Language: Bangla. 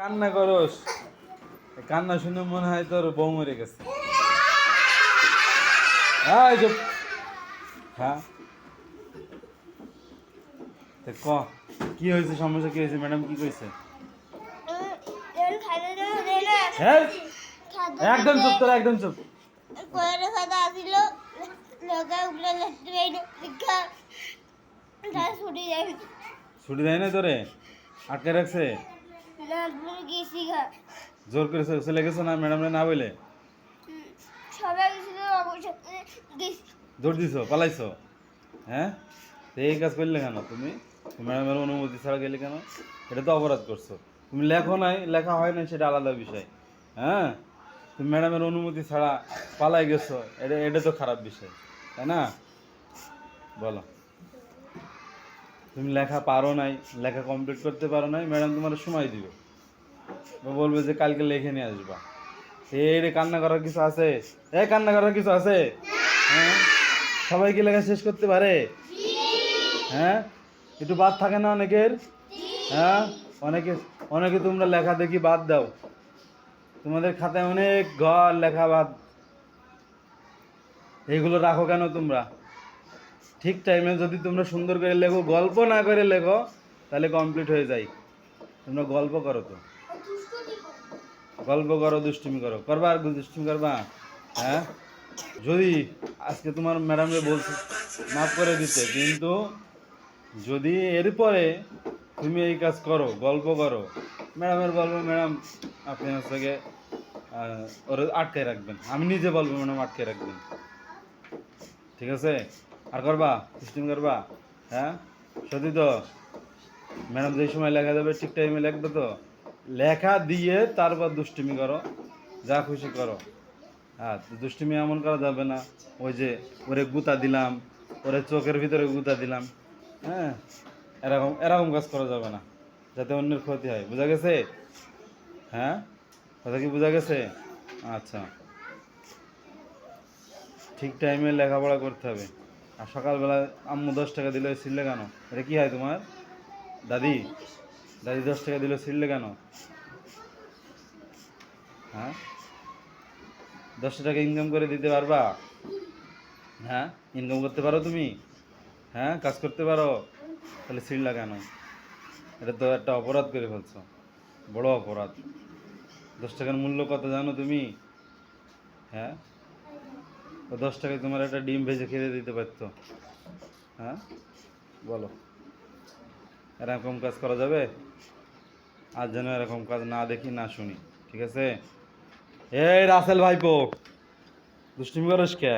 কান্না করস? কান্না শুনে মনে হয় তোর বউ মরে গেছে। এই চুপ। হ্যাঁ, তো ক কি হয়েছে, সমস্যা কি হয়েছে? ম্যাডাম কি কইছে? হ্যাঁ, একদম চুপ, তোর একদম চুপ। ছুটি দেয় না তোরে? আটকে রাখছে? জোর করে চলে গেছো না ম্যাডামরে না বলে? দৌড় দিছো, পালাইছো? হ্যাঁ, তো এই কাজ করলে কেন তুমি? ম্যাডামের অনুমতি ছাড়া গেলে কেন? এটা তো অপরাধ করছো। তুমি লেখো নাই, লেখা হয় নাই, সেটা আলাদা বিষয়। হ্যাঁ, তুমি ম্যাডামের অনুমতি ছাড়া পালাই গেছো, এটা এটা তো খারাপ বিষয়, তাই না? বলো, তুমি লেখা পারো নাই, লেখা কমপ্লিট করতে পারো নাই, ম্যাডাম তোমার সময় দিবে, বলবে যে কালকে লিখে নিয়ে আসবা। এই রে, কান্না করার কিছু আছে? কান্না করার কিছু আছে? হ্যাঁ, সবাই কি লেখা শেষ করতে পারে? হ্যাঁ, একটু বাদ থাকে না অনেকের? হ্যাঁ, অনেকে অনেকে তোমরা লেখা দেখি বাদ দাও, তোমাদের খাতায় অনেক ঘর লেখা বাদ, এইগুলো রাখো কেন তোমরা? ঠিক টাইমে যদি তোমরা সুন্দর করে লেখো, গল্প না করে লেখো, তাহলে কমপ্লিট হয়ে যায়। তোমরা গল্প করো তো, গল্প করো, দুষ্টুমি করো, করবা আর দুষ্টুমি করবা? হ্যাঁ, যদি আজকে তোমার ম্যাডামকে বলছি মাফ করে দিতে, কিন্তু যদি এরপরে তুমি এই কাজ করো, গল্প করো, ম্যাডামের বলবো ম্যাডাম আপনি হচ্ছে ওরা আটকে রাখবেন, আমি নিজে বলবো ম্যাডাম আটকে রাখবেন। ঠিক আছে? আর করবা সিস্টেম করবা? হ্যাঁ, সত্যি তো? ম্যাডাম যেই সময় লেখা দেবে ঠিক টাইমে লিখবে তো? লেখা দিয়ে তারপর দুষ্টুমি করো, যা খুশি করো। হ্যাঁ, দুষ্টুমি এমন করা যাবে না ওই যে ওরে গুতা দিলাম, ওরে চোখের ভিতরে গুতা দিলাম। হ্যাঁ, এরকম এরকম কাজ করা যাবে না, যাতে অন্যের ক্ষতি হয়। বোঝা গেছে? হ্যাঁ, কথা কি বোঝা গেছে? আচ্ছা, ঠিক টাইমে লেখাপড়া করতে হবে। আর সকালবেলা আম্মু 10 টাকা দিলে ছিঁড়লে কেন? এটা কি হয় তোমার? দাদি, দাদি 10 টাকা দিলে ছিঁড়লে কেন? হ্যাঁ, 10 টাকা ইনকাম করে দিতে পারবা? হ্যাঁ, ইনকাম করতে পারো তুমি? হ্যাঁ, কাজ করতে পারো? তাহলে ছিঁড়লা কেন? এটা তো একটা অপরাধ করে ফেলছো, বড় অপরাধ। 10 টাকার মূল্য কত জানো তুমি? হ্যাঁ, ও 10 টাকায় তোমার একটা ডিম ভেজে খেতে দিতে পারতো। হ্যাঁ, বলো, এরকম কাজ করা যাবে? আর যেন এরকম কাজ না দেখি না শুনি। ঠিক আছে? এই রাসেল ভাইপো, দুষ্টুমি করিস কে?